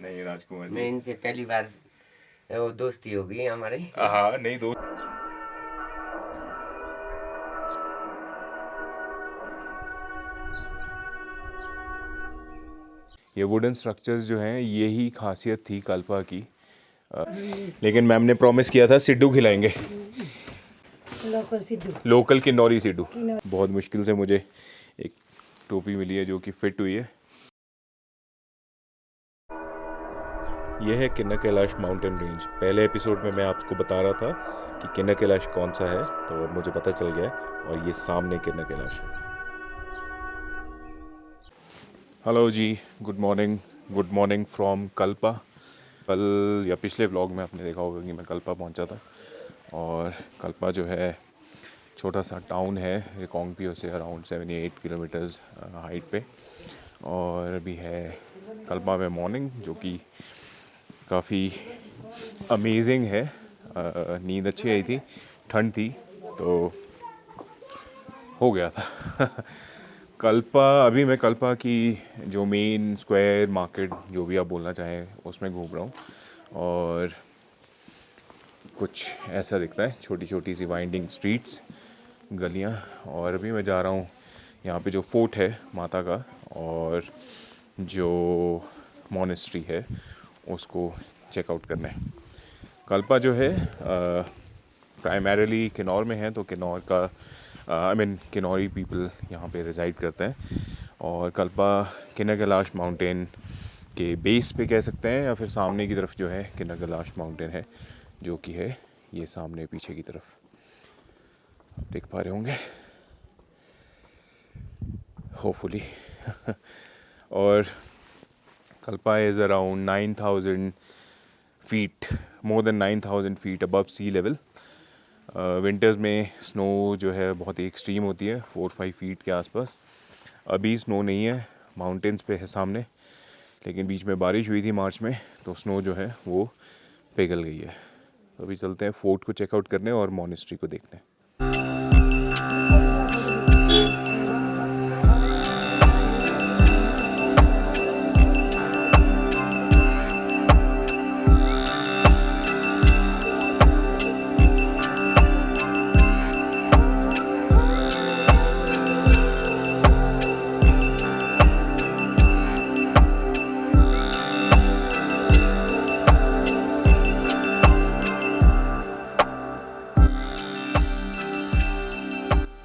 नहीं राजकुमार जी। मैं इनसे पहली बार वो दोस्ती हो गई हमारी। हाँ नहीं दो। ये वुडन स्ट्रक्चर्स जो हैं यही खासियत थी कल्पा की। लेकिन मैम ने प्रॉमिस किया था सिड्डू खिलाएंगे, लोकल सिद्धू। लोकल किन्नौरी सिड्डू। बहुत मुश्किल से मुझे एक टोपी मिली है जो कि फिट हुई है। यह है किन्ना कैलाश माउंटेन रेंज। पहले एपिसोड में मैं आपको बता रहा था कि किन्ना कैलाश कौन सा है, तो अब मुझे पता चल गया है और ये सामने किन्ना कैलाश है। हेलो जी, गुड मॉर्निंग फ्रॉम कल्पा। कल या पिछले व्लॉग में आपने देखा होगा कि मैं कल्पा पहुंचा था। और कल्पा जो है छोटा सा टाउन है रिकांगपिओ से अराउंड 78 किलोमीटर्स हाइट पे। और अभी है कल्पा में मॉर्निंग, जो कि काफ़ी अमेजिंग है। नींद अच्छी आई थी, ठंड थी तो हो गया था। कल्पा, अभी मैं कल्पा की जो मेन स्क्वायर मार्केट जो भी आप बोलना चाहें उसमें घूम रहा हूँ। और कुछ ऐसा दिखता है, छोटी छोटी सी वाइंडिंग स्ट्रीट्स, गलियाँ। और अभी मैं जा रहा हूँ यहाँ पे जो फोर्ट है माता का और जो मोनेस्ट्री है उसको चेकआउट करना है। कल्पा जो है प्राइमरीली किन्नौर में है, तो किन्नौर का किन्नौरी पीपल यहाँ पे रिजाइड करते हैं। और कल्पा किन्ना कैलाश माउंटेन के बेस पे कह सकते हैं, या फिर सामने की तरफ जो है किन्ना कैलाश माउंटेन है, जो कि है ये सामने पीछे की तरफ आप देख पा रहे होंगे होपफुली। और Kalpa is around 9,000 feet, more than 9,000 feet above sea level. Winters में स्नो जो है बहुत ही एक्सट्रीम होती है, 4-5 फीट के आसपास। अभी स्नो नहीं है, माउंटेन्स पे है सामने, लेकिन बीच में बारिश हुई थी मार्च में, तो स्नो जो है वो पिघल गई है। तो अभी चलते हैं फोर्ट को चेकआउट करने और मॉनेस्ट्री को देखने।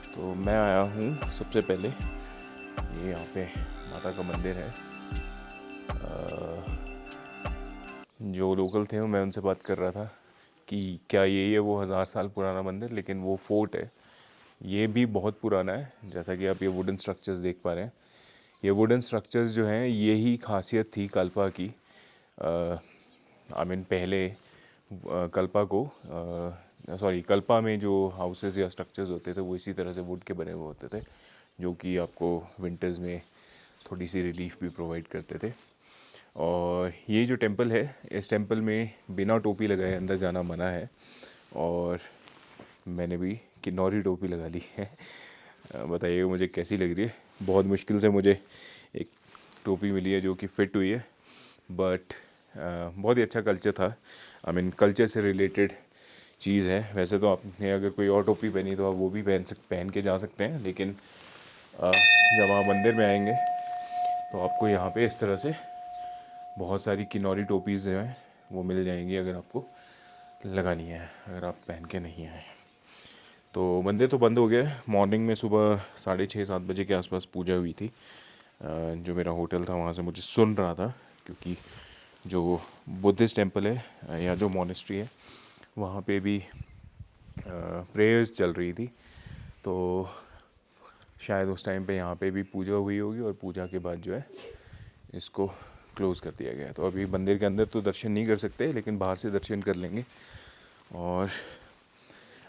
तो मैं आया हूँ सबसे पहले, ये यहाँ पे माता का मंदिर है। जो लोकल थे मैं उनसे बात कर रहा था कि क्या यही है वो 1000 साल पुराना मंदिर, लेकिन वो फोर्ट है, ये भी बहुत पुराना है। जैसा कि आप ये वुडन स्ट्रक्चर्स देख पा रहे हैं, ये वुडन स्ट्रक्चर्स जो हैं यही खासियत थी कल्पा की। पहले कल्पा को कल्पा में जो हाउसेस या स्ट्रक्चर्स होते थे वो इसी तरह से वुड के बने हुए होते थे, जो कि आपको विंटर्स में थोड़ी सी रिलीफ भी प्रोवाइड करते थे। और ये जो टेंपल है, इस टेंपल में बिना टोपी लगाए अंदर जाना मना है, और मैंने भी किन्नौरी टोपी लगा ली है। बताइए मुझे कैसी लग रही है। बहुत मुश्किल से मुझे एक टोपी मिली है जो कि फ़िट हुई है, बट बहुत ही अच्छा कल्चर था। कल्चर से रिलेटेड चीज़ है। वैसे तो आपने अगर कोई और टोपी पहनी तो आप वो भी पहन के जा सकते हैं, लेकिन जब आप मंदिर में आएंगे तो आपको यहाँ पे इस तरह से बहुत सारी किन्नौरी टोपीज़ जो हैं वो मिल जाएंगी, अगर आपको लगानी है, अगर आप पहन के नहीं आए। तो मंदिर तो बंद हो गया है। मॉर्निंग में सुबह 6:30-7 बजे के आसपास पूजा हुई थी। जो मेरा होटल था वहाँ से मुझे सुन रहा था, क्योंकि जो बुद्धिस्ट टेंपल है या जो मोनेस्ट्री है वहाँ पे भी प्रेयर्स चल रही थी, तो शायद उस टाइम पे यहाँ पे भी पूजा हुई होगी, और पूजा के बाद जो है इसको क्लोज़ कर दिया गया। तो अभी मंदिर के अंदर तो दर्शन नहीं कर सकते, लेकिन बाहर से दर्शन कर लेंगे। और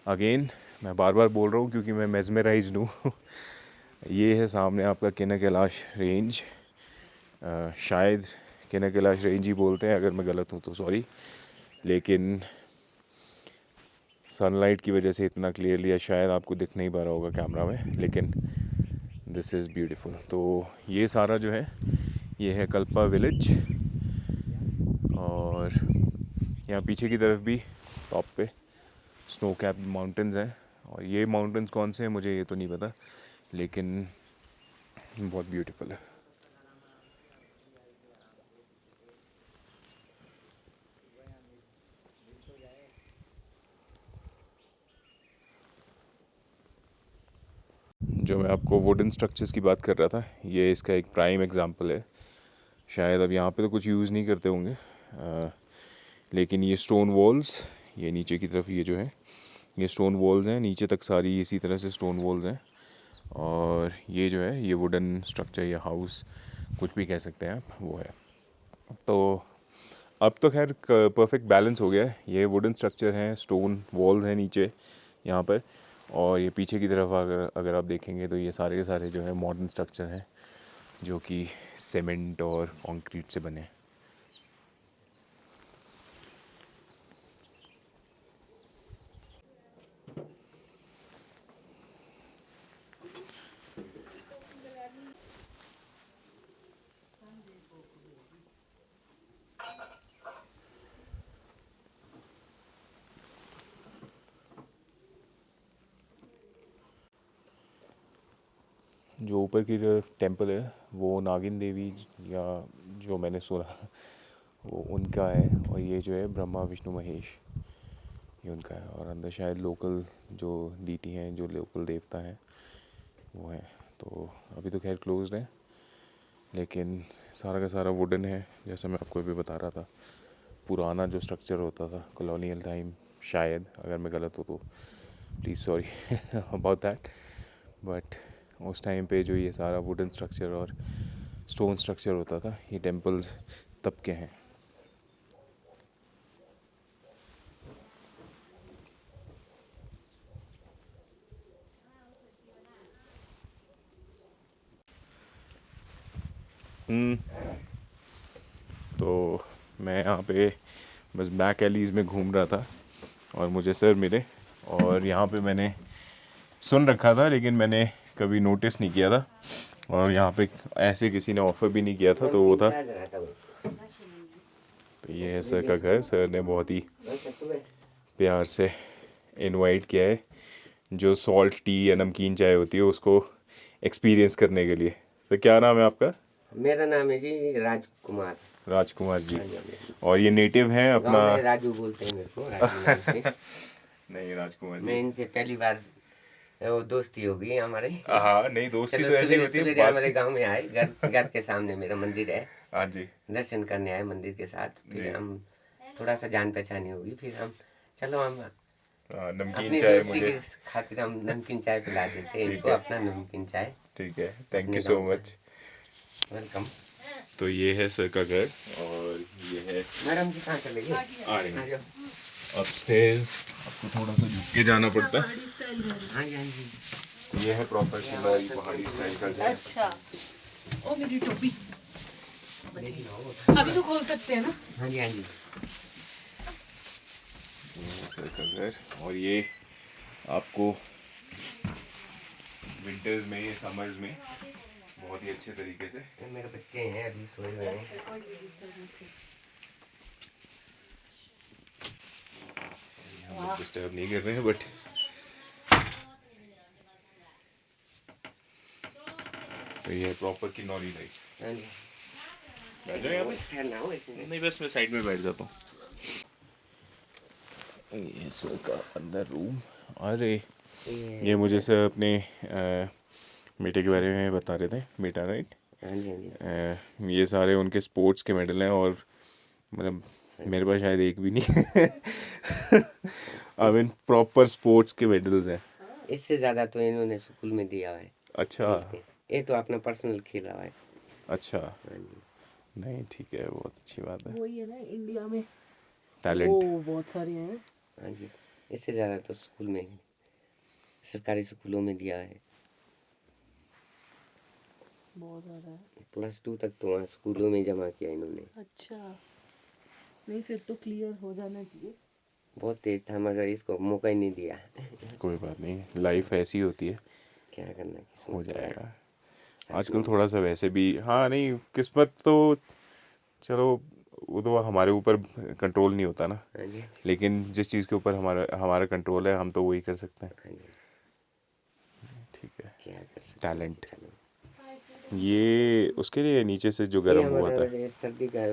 अगेन मैं बार बार बोल रहा हूँ क्योंकि मैं मेस्मराइज्ड हूँ। ये है सामने आपका किन्ना कैलाश रेंज। शायद किन्ना कैलाश रेंज ही बोलते हैं, अगर मैं गलत हूँ तो सॉरी, लेकिन सनलाइट की वजह से इतना क्लियरली शायद आपको दिख नहीं पा रहा होगा कैमरा में, लेकिन दिस इज़ ब्यूटीफुल। तो ये सारा जो है ये है कल्पा विलेज। और यहाँ पीछे की तरफ भी टॉप पे स्नो कैप माउंटेन्स हैं, और ये माउंटेन्स कौन से हैं मुझे ये तो नहीं पता, लेकिन बहुत ब्यूटीफुल है। जो मैं आपको वुडन स्ट्रक्चर्स की बात कर रहा था, ये इसका एक प्राइम एग्जांपल है। शायद अब यहाँ पे तो कुछ यूज़ नहीं करते होंगे, लेकिन ये स्टोन वॉल्स, ये नीचे की तरफ ये जो है ये स्टोन वॉल्स हैं, नीचे तक सारी इसी तरह से स्टोन वॉल्स हैं, और ये जो है ये वुडन स्ट्रक्चर या हाउस कुछ भी कह सकते हैं आप, वो है। तो अब तो खैर परफेक्ट बैलेंस हो गया है। ये वुडन स्ट्रक्चर हैं, स्टोन वॉल्स हैं नीचे यहाँ पर, और ये पीछे की तरफ अगर अगर आप देखेंगे तो ये सारे के सारे जो है मॉडर्न स्ट्रक्चर हैं जो कि सीमेंट और कंक्रीट से बने हैं। जो ऊपर की तरफ टेंपल है वो नागिन देवी, या जो मैंने सुना वो उनका है, और ये जो है ब्रह्मा विष्णु महेश, ये उनका है, और अंदर शायद लोकल जो डीटी हैं, जो लोकल देवता हैं वो हैं। तो अभी तो खैर क्लोज्ड है, लेकिन सारा का सारा वुडन है, जैसा मैं आपको अभी बता रहा था। पुराना जो स्ट्रक्चर होता था कॉलोनियल टाइम, शायद अगर मैं गलत हो तो please sorry about that, but उस टाइम पे जो ये सारा वुडन स्ट्रक्चर और स्टोन स्ट्रक्चर होता था, ये टेम्पल्स तब के हैं। तो मैं यहाँ पे बस बैक एलीज में घूम रहा था और मुझे सर मिले, और यहाँ पे मैंने सुन रखा था लेकिन मैंने कभी नोटिस नहीं किया था, और यहाँ पे ऐसे किसी ने ऑफ़र भी नहीं किया था, तो वो था। तो ये है सर का घर। सर ने बहुत ही प्यार से इनवाइट किया है जो सॉल्ट टी या नमकीन चाय होती है उसको एक्सपीरियंस करने के लिए। सर क्या नाम है आपका? मेरा नाम है जी राजकुमार। राजकुमार जी। और ये नेटिव हैं गाँव अपना? में राजू बोलते हैं मेरे को, राजू नाम से। नहीं राजकुमार मैं जी। इनसे पहली बार वो दोस्ती हो गई हमारे। हाँ नहीं, दोस्ती चलो तो ऐसे ही सवेरे होती है, सवेरे हमारे बातचीत। गांव में आए, घर के सामने मेरा मंदिर है, हाँ जी दर्शन करने आए मंदिर के साथ। जी। फिर हम थोड़ा सा जान पहचानी होगी, फिर हम चलो हम नमकीन अपनी चाय दोस्ती मुझे। की खातिर हम नमकीन चाय पिला देते हैं ठीक इनको, है। अपना नमकीन चाय। ठीक है, थैंक अपने यू सो गाँव का। मच। वेलकम। तो ये है सर का घर, और ये है मैडम जी कहाँ चले गए? आ रही आ है जाओ। अपस्टेयर्स। आपको थोड़ा सा झुक के जाना पड़ता है। हाँ जी हाँ जी। ये है प्रॉपर शिमलारी पहाड़ी स्टाइल का घर। अच्छा, ओ मेरी टोपी देखी लो। अभी तो खोल सकते हैं ना? हाँ जी हाँ जी। ये है सर का घर, और ये आपको विंटर्स में या समर्स में बहुत ही अच्छे तरीके से ये मेरे बच्चे हैं, अभी सोए हुए हैं। हम लोग डिस्टर्ब नहीं कर रहे हैं, बट तो ये है प्रॉपर किन्नौरी लाइफ। हाँ जी। बैठ जाओ यहाँ पे। ठहरना हो एक मिनट। नहीं बस मैं साइड में बैठ जाता हूँ। ये सर का अंदर रूम। अरे ये मुझे सर अपने बेटे के बारे में बता रहे थे, बेटा राइट? हाँ जी हाँ जी। ये सारे उनके स्पोर्ट्स के मेडल हैं, और मतलब मेरे पास शायद एक भी नहीं आई मीन प्रॉपर स्पोर्ट्स के मेडल्स हैं। इससे ज़्यादा तो इन्होंने स्कूल में दिया है। अच्छा खेल के। ये तो अपना पर्सनल खेला है। अच्छा, हाँ जी। नहीं ठीक है, बहुत अच्छी बात है। वही है ना इंडिया में, टैलेंट। वो बहुत सारे हैं। हाँ जी। इससे ज़्यादा तो स्कूल में, सरकारी स्कूलों में दिया है। बहुत ज़्यादा है। +2 तक तो वहाँ स्कूलों में जमा किया इन्होंने। अच्छा, नहीं फिर तो क्लियर हो जाना चाहिए। बहुत तेज था मगर इसको मौका ही नहीं दिया। कोई बात नहीं, लाइफ ऐसी होती है, क्या करना, किस्मत हो तो जाएगा। साथ आजकल में। थोड़ा सा वैसे भी, हाँ नहीं किस्मत तो चलो वो तो हमारे ऊपर कंट्रोल नहीं होता ना, हाँ जी लेकिन जिस चीज़ के ऊपर हमारा हमारा कंट्रोल है हम तो वही कर सकते हैं। हाँ जी, ठीक है। क्या कर सकते हैं। टैलेंट। चलो, ये उसके लिए नीचे से जो ये गर्म हमारा हुआ था। ये सर्दी का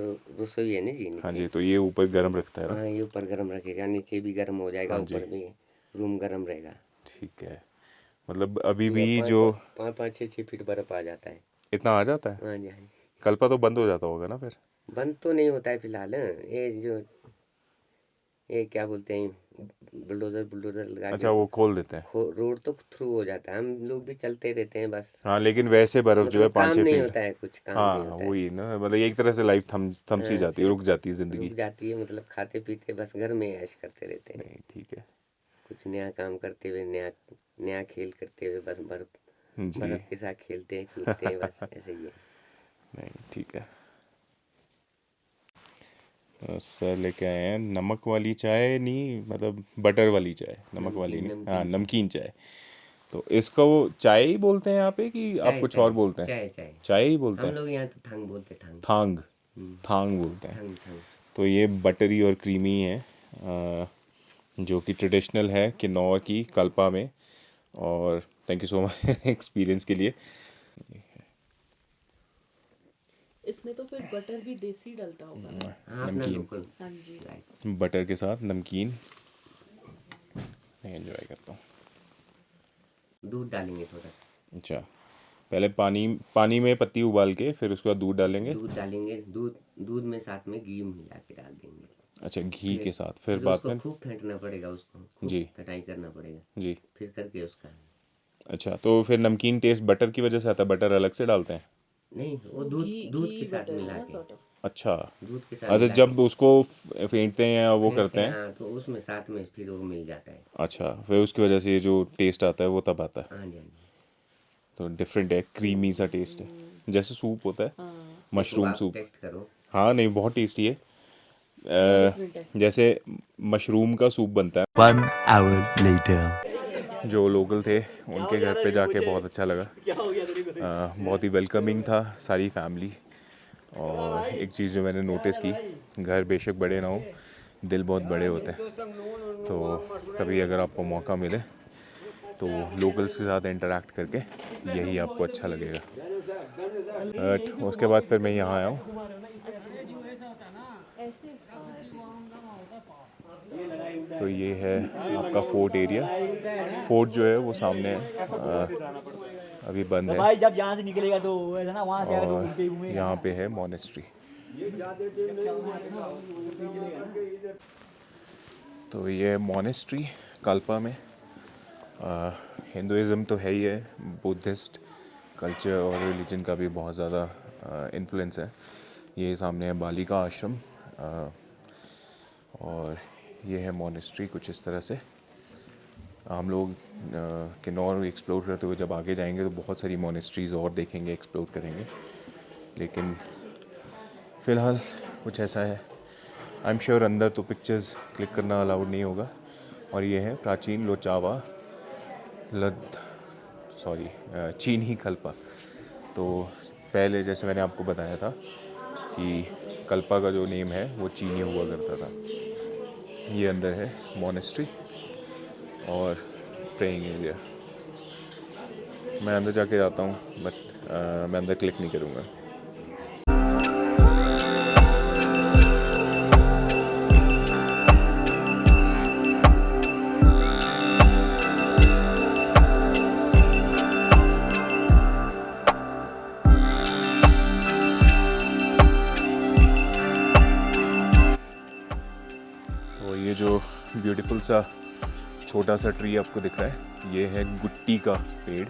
रसोई है ना जी, हाँ नीचे। जी, तो ये ऊपर गर्म रखता है ना। हाँ, ये ऊपर गर्म रखेगा, नीचे भी गर्म हो जाएगा, हाँ जी। ऊपर भी रूम गर्म रहेगा। ठीक है, मतलब अभी ये भी पाँच जो पाँच पाँच छः छः फीट बर्फ आ जाता है। इतना आ जाता है, हाँ जी हाँ जी, कल्पा तो बंद हो जाता होगा ना फिर। बंद तो नहीं होता है फिलहाल। ये क्या बोलते हैं, बुलडोजर बुलडोजर लगा के अच्छा, वो खोल देते हैं। रोड तो थ्रू हो जाता है, हम लोग भी चलते रहते हैं बस। हाँ, लेकिन वैसे बर्फ़ जो है मतलब पाँच काम छः नहीं फीट होता है, कुछ काम हाँ नहीं होता है। वही ना, मतलब एक तरह से लाइफ थम सी हाँ, जाती है, रुक सिर्फ जाती है ज़िंदगी। रुक जाती है, मतलब खाते पीते बस घर में ऐश करते रहते हैं। नहीं ठीक है। कुछ नया काम करते हुए, नया नया खेल करते हुए, बस बर्फ जी। बर्फ के साथ खेलते हैं कूदते हैं, बस ऐसे ही है। नहीं ठीक है। सर लेके आए हैं नमक वाली चाय, नहीं मतलब बटर वाली चाय, नमक वाली नहीं, नमकीन हाँ चाय। नमकीन चाय। तो इसको वो चाय ही बोलते हैं यहाँ पे कि आप चाय कुछ चाय और बोलते हैं? चाय चाय चाय ही बोलते हम हैं। लोग यहाँ तो थंग बोलते, थंग। थांग, हम्म, थांग बोलते हैं। थंग थंग। तो ये बटरी और क्रीमी है, जो कि ट्रेडिशनल है किन्नौर की कल्पा में। और thank you so much experience के लिए। इसमें तो फिर बटर भी देसी डलता होगा ना। हाँ, अपना नमकीन, लोकल। हाँ जी। राइट। बटर के साथ नमकीन मैं एंजॉय करता हूँ। दूध डालेंगे थोड़ा सा। अच्छा, पहले पानी में पत्ती उबाल के फिर उसके बाद दूध डालेंगे। दूध डालेंगे, दूध में साथ में घी मिला के डाल देंगे। अच्छा, घी के साथ फिर फिर बाद उसको में। खूब फेंटना पड़ेगा, उसको खूब जी कटाई करना पड़ेगा, जी। फिर करके उसका। अच्छा, तो फिर नमकीन टेस्ट बटर की वजह से आता है, बटर अलग से डालते हैं? नहीं, वो वो दूध घी दूध घी के साथ बटर है मिला ना, के। Sort of. अच्छा। दूध के साथ अच्छा, मिला जब के उसको फेंटते हैं या वो फेंटते करते हैं। हाँ, तो उसमें साथ में फिर वो मिल जाता है। अच्छा, फिर उसकी वजह से ये जो टेस्ट आता है वो तब आता है। हाँ जी हाँ जी। तो डिफरेंट है, क्रीमी सा टेस्ट है, जैसे सूप होता है, हाँ, देखो, मशरूम आप सूप। टेस्ट करो। हाँ नहीं, बहुत टेस्टी है। थोड़ा डिफरेंट है। जैसे मशरूम का सूप बनता है। 1 hour later. जो लोकल थे उनके घर पे जाके बहुत अच्छा लगा। बहुत ही वेलकमिंग था, सारी फैमिली। और एक चीज़ जो मैंने नोटिस की, घर बेशक बड़े ना हो, दिल बहुत बड़े होते हैं। तो कभी अगर आपको मौका मिले तो लोकल्स के साथ इंटरेक्ट करके यही आपको अच्छा लगेगा। बट उसके बाद फिर मैं यहाँ आया हूँ। तो ये है आपका फोर्ट एरिया। फोर्ट जो है वो सामने है, अभी बंद है। भाई जब यहाँ से निकलेगा तो ऐसा ना, वहाँ से आएगा तो और हाँ। घूम के घूमे। यहाँ पे है मॉनेस्ट्री। तो ये है मॉनेस्ट्री कल्पा में। हिंदुज़म तो है ही है, बुद्धिस्ट कल्चर और रिलीजन का भी बहुत ज़्यादा इन्फ्लुएंस है। ये सामने है बाली का आश्रम, और ये है मॉनेस्ट्री कुछ इस तरह से। हम लोग किन्नौर एक्सप्लोर करते हुए जब आगे जाएंगे तो बहुत सारी मॉनेस्ट्रीज़ और देखेंगे, एक्सप्लोर करेंगे। लेकिन फ़िलहाल कुछ ऐसा है। आई एम श्योर अंदर तो पिक्चर्स क्लिक करना अलाउड नहीं होगा। और ये है प्राचीन लोचावा चीनी कल्पा। तो पहले जैसे मैंने आपको बताया था कि कल्पा का जो नेम है वो चीनी हुआ करता था। ये अंदर है मॉनेस्ट्री और प्रेइंग एरिया। मैं अंदर जाके जाता हूँ, बट मैं अंदर क्लिक नहीं करूँगा। तो ये जो ब्यूटीफुल सा छोटा सा ट्री आपको दिख रहा है, ये है गुट्टी का पेड़।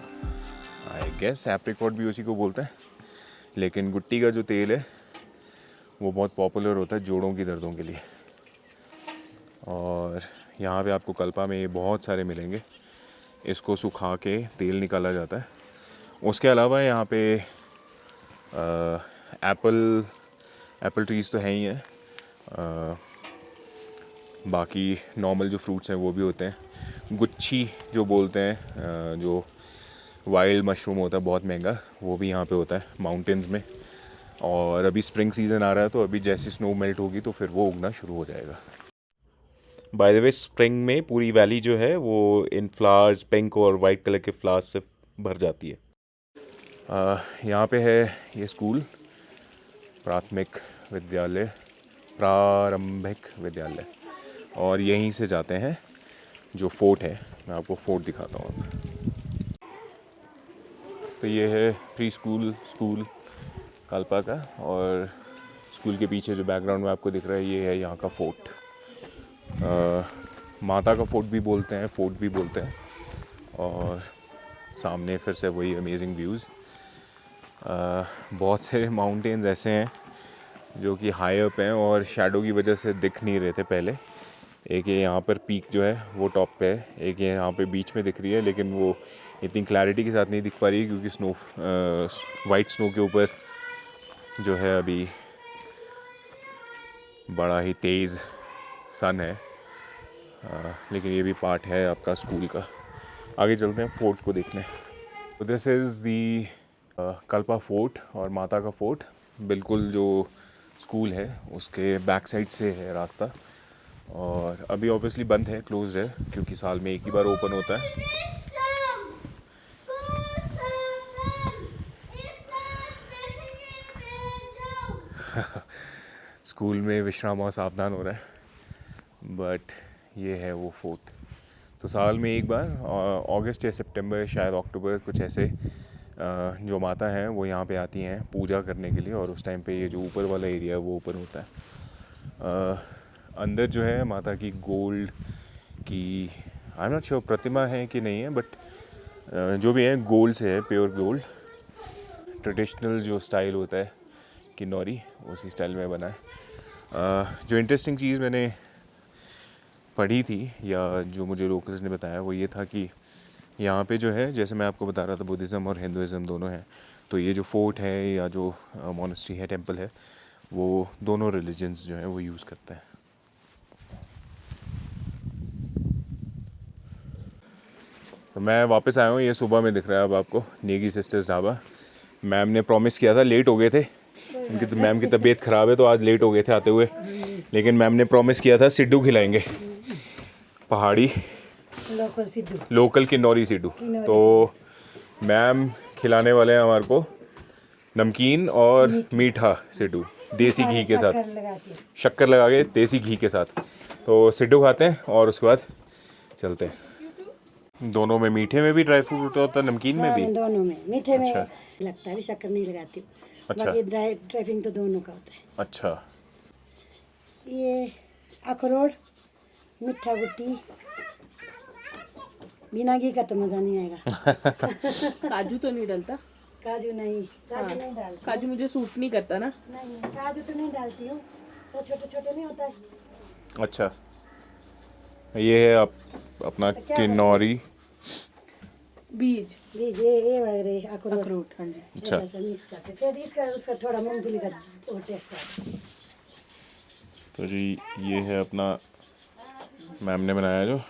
आई गेस एप्रिकॉट भी उसी को बोलते हैं। लेकिन गुट्टी का जो तेल है वो बहुत पॉपुलर होता है जोड़ों की दर्दों के लिए। और यहाँ पे आपको कल्पा में ये बहुत सारे मिलेंगे। इसको सुखा के तेल निकाला जाता है। उसके अलावा यहाँ पे एप्पल ट्रीज़ तो हैं ही हैं। बाकी नॉर्मल जो फ्रूट्स हैं वो भी होते हैं। गुच्छी जो बोलते हैं, जो वाइल्ड मशरूम होता है बहुत महंगा, वो भी यहाँ पे होता है माउंटेन्स में। और अभी स्प्रिंग सीज़न आ रहा है, तो अभी जैसे स्नो मेल्ट होगी तो फिर वो उगना शुरू हो जाएगा। बाय द वे, स्प्रिंग में पूरी वैली जो है वो इन फ्लावर्स, पिंक और वाइट कलर के फ्लावर्स से भर जाती है। यहाँ पे है ये स्कूल, प्राथमिक प्रारंभिक विद्यालय, और यहीं से जाते हैं जो फोर्ट है। मैं आपको फोर्ट दिखाता हूँ अब। तो ये है प्री स्कूल कल्पा का, और स्कूल के पीछे जो बैकग्राउंड में आपको दिख रहा है ये है यहाँ का फोर्ट। माता का फोर्ट भी बोलते हैं, फोर्ट भी बोलते हैं। और सामने फिर से वही अमेजिंग व्यूज़। बहुत सारे माउंटेन्स ऐसे हैं जो कि हाई अप हैं और शैडो की वजह से दिख नहीं रहे थे पहले। एक ये यहाँ पर पीक जो है वो टॉप पे है, एक ये यहाँ पे बीच में दिख रही है, लेकिन वो इतनी क्लैरिटी के साथ नहीं दिख पा रही है क्योंकि वाइट स्नो के ऊपर जो है अभी बड़ा ही तेज़ सन है। लेकिन ये भी पार्ट है आपका स्कूल का। आगे चलते हैं फोर्ट को देखने। तो this is the Kalpa fort और माता का फोर्ट। बिल्कुल जो स्कूल है उसके बैक साइड से है रास्ता, और अभी ऑब्वियसली बंद है, क्लोज्ड है, क्योंकि साल में एक ही बार ओपन होता है। स्कूल में विश्राम और सावधान हो रहा है, बट ये है वो फोर्ट। तो साल में एक बार अगस्त या सितंबर, शायद अक्टूबर, कुछ ऐसे जो माता हैं वो यहाँ पे आती हैं पूजा करने के लिए, और उस टाइम पे ये जो ऊपर वाला एरिया है वो ओपन होता है। अंदर जो है माता की गोल्ड की, आई एम नॉट श्योर प्रतिमा है कि नहीं है, बट जो भी है गोल्ड से है, प्योर गोल्ड। ट्रेडिशनल जो स्टाइल होता है किन्नौरी, उसी स्टाइल में बना है। जो इंटरेस्टिंग चीज़ मैंने पढ़ी थी या जो मुझे लोकल्स ने बताया वो ये था कि यहाँ पे जो है, जैसे मैं आपको बता रहा था, बुद्धिज़्म और हिंदुज़्म दोनों हैं। तो ये जो फोर्ट है या जो मोनेस्ट्री है, टेंपल है, वो दोनों रिलीजन्स जो हैं वो यूज़ करते हैं। तो मैं वापस आया हूँ, ये सुबह में दिख रहा है अब आपको, नेगी सिस्टर्स ढाबा। मैम ने प्रॉमिस किया था, लेट हो गए थे, उनकी तो मैम की तबीयत ख़राब है तो आज लेट हो गए थे आते हुए, लेकिन मैम ने प्रॉमिस किया था सिड्डू खिलाएंगे, पहाड़ी लोकल किन्नौरी सिड्डू। तो मैम खिलाने वाले हैं हमारे को नमकीन और मीठा सिड्डू, देसी घी के साथ, शक्कर लगा के देसी घी के साथ। तो सिड्डू खाते हैं और उसके बाद चलते हैं। दोनों में, मीठे में भी ड्राई फ्रूट होता है, नमकीन में भी? दोनों में। मीठे में अच्छा। लगता है, शक्कर नहीं लगाती। अच्छा। बाकी ड्राइविंग तो दोनों का होता है। अच्छा। ये अखरोट, मीठा गुट्टी, बिना घी का तो मज़ा नहीं आएगा। काजू तो नहीं डलता? काजू नहीं डालती। काजू मुझे सूट नहीं करता ना। नहीं, काजू तो नहीं डालती हूँ, तो छोटे छोटे नहीं होता है। अच्छा, ये है अपना किन्नौरी बीज ये वगैरह अखरोट। हाँ जी। अच्छा। ऐसा मिक्स करके फिर इसका उसका थोड़ा मूंगफली का वो टेस्ट आता है। तो जी ये है अपना मैम ने बनाया जो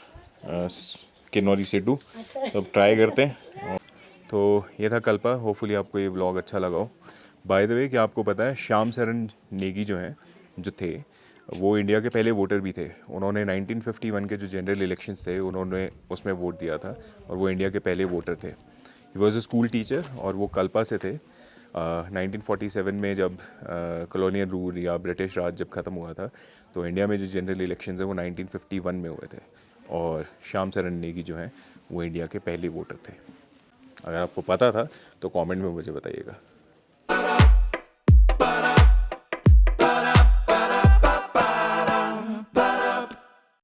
किन्नौरी सिड्डू। तो अब ट्राई करते हैं। तो ये था कल्पा। होपफुली आपको ये व्लॉग अच्छा लगा हो। बाय द वे, क्या आपको पता है श्याम शरण नेगी जो हैं, जो थे, वो इंडिया के पहले वोटर भी थे। उन्होंने 1951 के जो जनरल इलेक्शंस थे उन्होंने उसमें वोट दिया था, और वो इंडिया के पहले वोटर थे। He was a school teacher, और वो कल्पा से थे। 1947 में जब कॉलोनियल रूल या ब्रिटिश राज जब ख़त्म हुआ था, तो इंडिया में जो जनरल इलेक्शंस है वो 1951 में हुए थे, और श्याम शरण नेगी जो हैं वो इंडिया के पहले वोटर थे। अगर आपको पता था तो कमेंट में मुझे बताइएगा।